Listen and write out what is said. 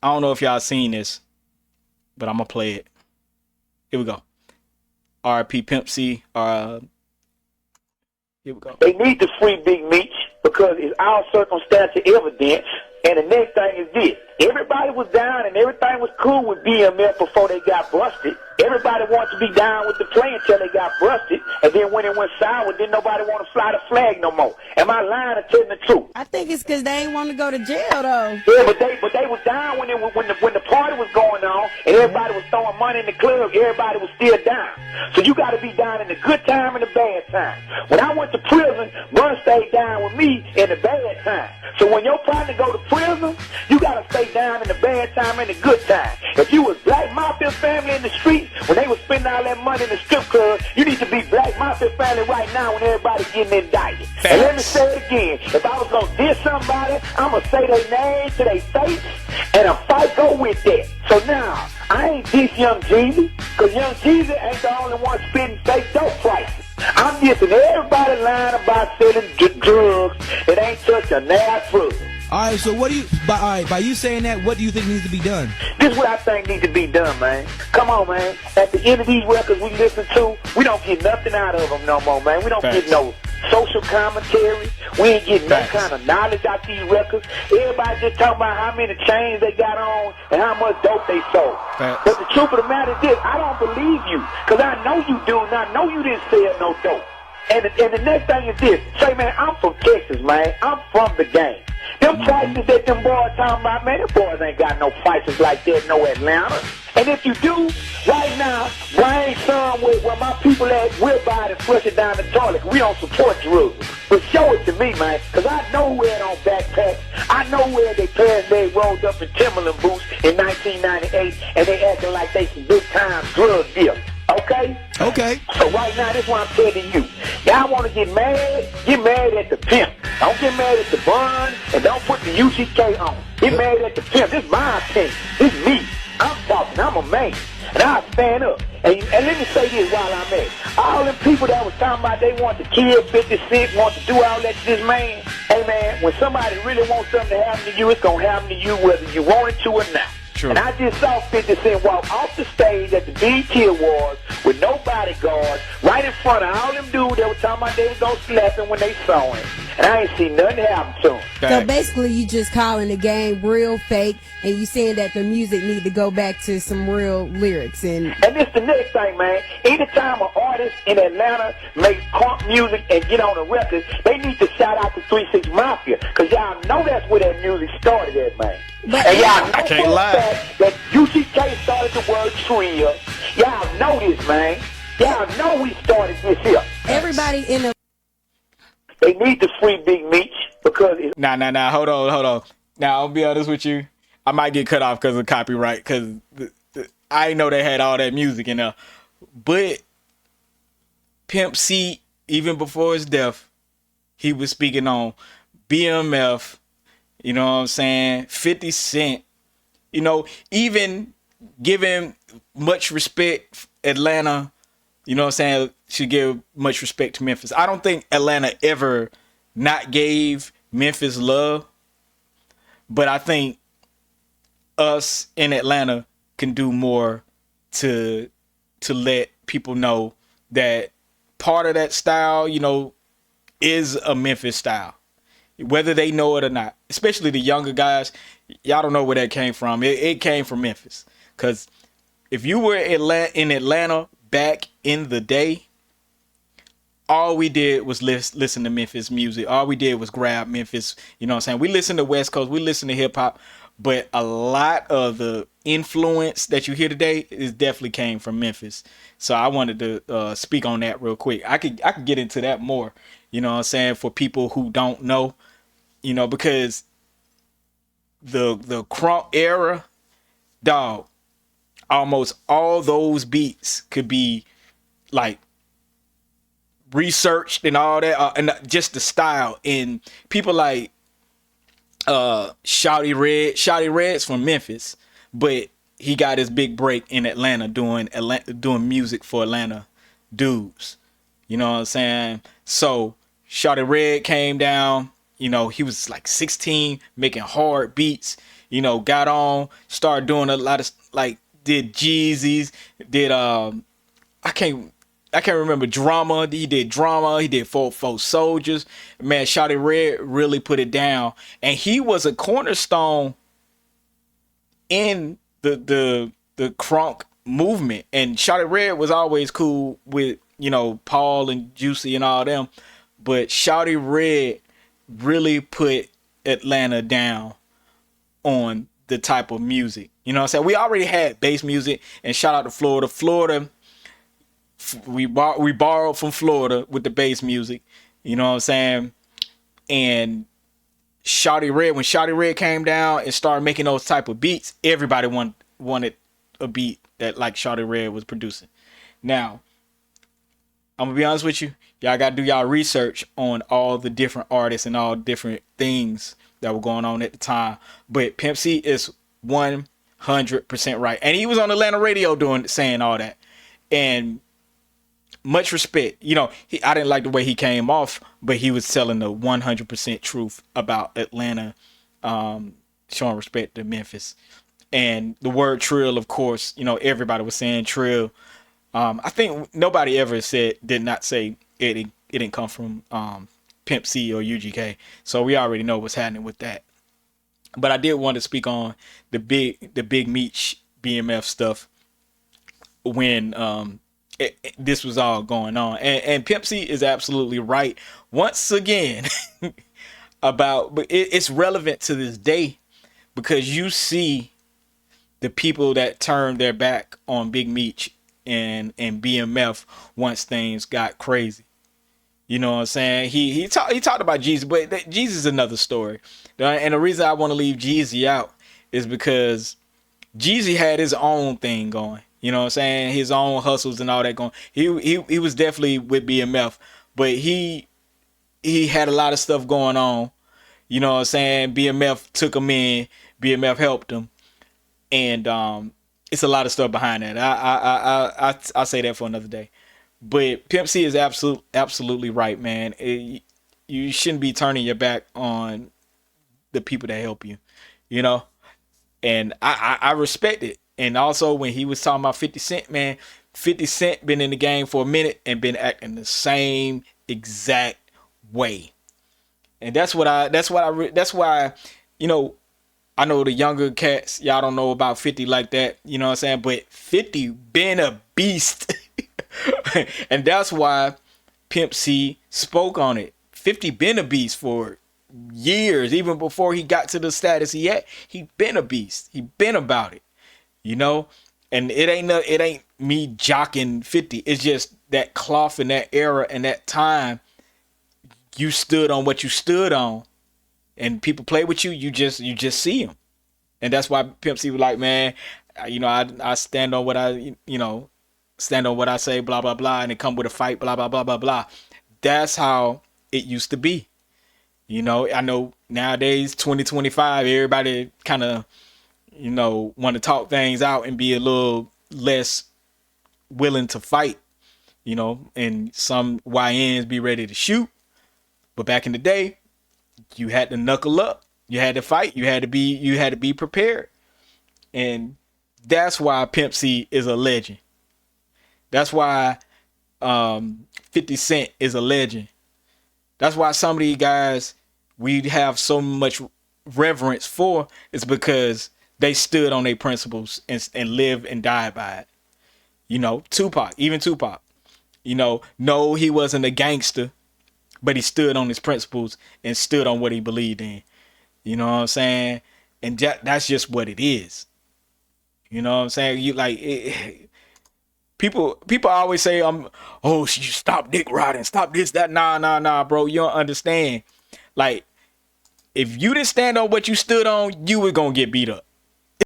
I don't know if y'all seen this, but I'm gonna play it. Here we go. R.P. Pimp C. Here we go. They need to free Big Meech because it's all circumstantial evidence. And the next thing is this. Everybody was down and everything was cool with BMF before they got busted. Everybody wants to be down with the play until they got busted. And then when it went sour, then nobody want to fly the flag no more. Am I lying or telling the truth? I think it's because they ain't want to go to jail, though. Yeah, but they was down when the party was going on and everybody was throwing money in the club. Everybody was still down. So you got to be down in the good time and the bad time. When I went to prison, Bun stayed down with me in the bad time. So when your partner go to prison, you got to stay down in the bad time and the good time. If you was Black Mafia family in the streets, when they was spending all that money in the strip club, you need to be Black Mafia family right now when everybody's getting indicted. Thanks. And let me say it again. If I was going to diss somebody, I'm going to say their name to their face, and a fight go with that. So now, I ain't diss Young Jeezy, because Young Jeezy ain't the only one spitting fake dope prices. I'm dissing everybody lying about selling drugs that ain't touched a nail foot. All right, so what do you, by you saying that, what do you think needs to be done? This is what I think needs to be done, man. Come on, man. At the end of these records we listen to, we don't get nothing out of them no more, man. We don't get no social commentary. We ain't getting no kind of knowledge out these records. Everybody just talking about how many chains they got on and how much dope they sold. But the truth of the matter is this, I don't believe you, because I know you do, and I know you didn't sell no dope. And the next thing is this, say, man, I'm from Texas, man. I'm from the game. Them prices that them boys talking about, man, them boys ain't got no prices like that, no Atlanta. And if you do, right now, Brian son where my people at, we'll buy it and flush it down the toilet. We don't support drugs. But show it to me, man, because I know where it on backpacks. I know where they parents they rolled up in Timberland boots in 1998, and they acting like they some big-time drug dealers. Okay? Okay. So right now, this is what I'm telling you. Y'all want to get mad at the Pimp. Don't get mad at the Bun, and don't put the UCK on. Get mad at the Pimp. This is my opinion. This is me. I'm talking. I'm a man. And I'll stand up. And let me say this while I'm at it. All them people that was talking about they want to kill 50 Cent, want to do all that to this man. Hey, man, when somebody really wants something to happen to you, it's going to happen to you whether you want it to or not. True. And I just saw 50 Cent walk off the stage at the BET Awards with no bodyguard, right in front of all them dudes that were talking about they was going to slap him when they saw him. And I ain't seen nothing happen to him. So basically you just calling the game real fake, and you saying that the music need to go back to some real lyrics. And this the next thing, man. Anytime an artist in Atlanta makes crunk music and get on a record, they need to shout out to 3-6 Mafia, because y'all know that's where that music started at, man. But and y'all know can't for a lie. fact that UGK started the word trio. Y'all know this, man. Y'all know we started this here. everybody in the They need to free Big Meech because it's... Nah. Hold on. Now, I'll be honest with you. I might get cut off because of copyright, because I didn't know they had all that music in there. But Pimp C, even before his death, he was speaking on BMF, you know what I'm saying, 50 Cent, you know, even giving much respect, Atlanta, you know what I'm saying, should give much respect to Memphis. I don't think Atlanta ever not gave Memphis love, but I think us in Atlanta can do more to let people know that part of that style, you know, is a Memphis style, whether they know it or not. Especially the younger guys, y'all don't know where that came from. It came from Memphis. Because if you were in Atlanta back in the day, all we did was listen to Memphis music. All we did was grab Memphis. You know what I'm saying? We listen to West Coast. We listen to hip hop. But a lot of the influence that you hear today is definitely came from Memphis. So I wanted to speak on that real quick. I could get into that more, you know what I'm saying, for people who don't know, you know, because the crunk era, dog, almost all those beats could be like researched and all that, and just the style. And people like Shawty Red's from Memphis, but he got his big break in Atlanta doing music for Atlanta dudes. You know what I'm saying? So Shawty Red came down, you know, he was like 16 making hard beats. got on, started doing a lot of like did Jeezys, did I can't remember drama. He did drama. He did Four Soldiers. Man, Shawty Red really put it down, and he was a cornerstone in the crunk movement. And Shawty Red was always cool with Paul and Juicy and all them, but Shawty Red really put Atlanta down on the type of music. You know what I'm saying? We already had bass music, and shout out to Florida. Florida, we borrowed from Florida with the bass music. You know what I'm saying? And Shawty Red, when Shawty Red came down and started making those type of beats, everybody wanted a beat that like Shawty Red was producing. Now, I'm gonna be honest with you, y'all gotta do y'all research on all the different artists and all different things that were going on at the time. But Pimp C is 100% right, and he was on Atlanta radio saying all that. And much respect, I didn't like the way he came off, but he was telling the 100% truth about Atlanta, showing respect to Memphis. And the word trill, of course, everybody was saying trill. I think nobody ever did not say it didn't come from Pimp C or UGK. So we already know what's happening with that. But I did want to speak on the big Meech BMF stuff when this was all going on. And Pimp C is absolutely right once again but it's relevant to this day, because you see the people that turned their back on Big Meech and BMF once things got crazy. You know what I'm saying? He talked about Jeezy, but Jeezy is another story. And the reason I want to leave Jeezy out is because Jeezy had his own thing going. You know what I'm saying? His own hustles and all that going. He was definitely with BMF, but he had a lot of stuff going on. You know what I'm saying? BMF took him in. BMF helped him, and it's a lot of stuff behind that. I'll say that for another day. But Pimp C is absolutely right, man. You shouldn't be turning your back on the people that help you, And I respect it. And also when he was talking about 50 Cent, man, 50 Cent been in the game for a minute and been acting the same exact way. And that's why, I know the younger cats, y'all don't know about 50 like that, you know what I'm saying? But 50 been a beast. And that's why Pimp C spoke on it. 50 been a beast for years, even before he got to the status he had. He been a beast. He been about it, And it ain't me jocking 50. It's just that cloth in that era and that time. You stood on what you stood on, and people play with you. You just see them, and that's why Pimp C was like, man, I stand on what stand on what I say, blah, blah, blah, and it come with a fight, blah, blah, blah, blah, blah. That's how it used to be. I know nowadays, 2025, everybody kind of, want to talk things out and be a little less willing to fight, and some YNs be ready to shoot. But back in the day, you had to knuckle up. You had to fight. You had to be prepared. And that's why Pimp C is a legend. That's why 50 Cent is a legend. That's why some of these guys we have so much reverence for, is because they stood on their principles and lived and died by it. Tupac, no, he wasn't a gangster, but he stood on his principles and stood on what he believed in. You know what I'm saying? And that's just what it is. You know what I'm saying? People always say, you stop dick riding, stop this, that. Nah, bro. You don't understand. Like, if you didn't stand on what you stood on, you were gonna get beat up.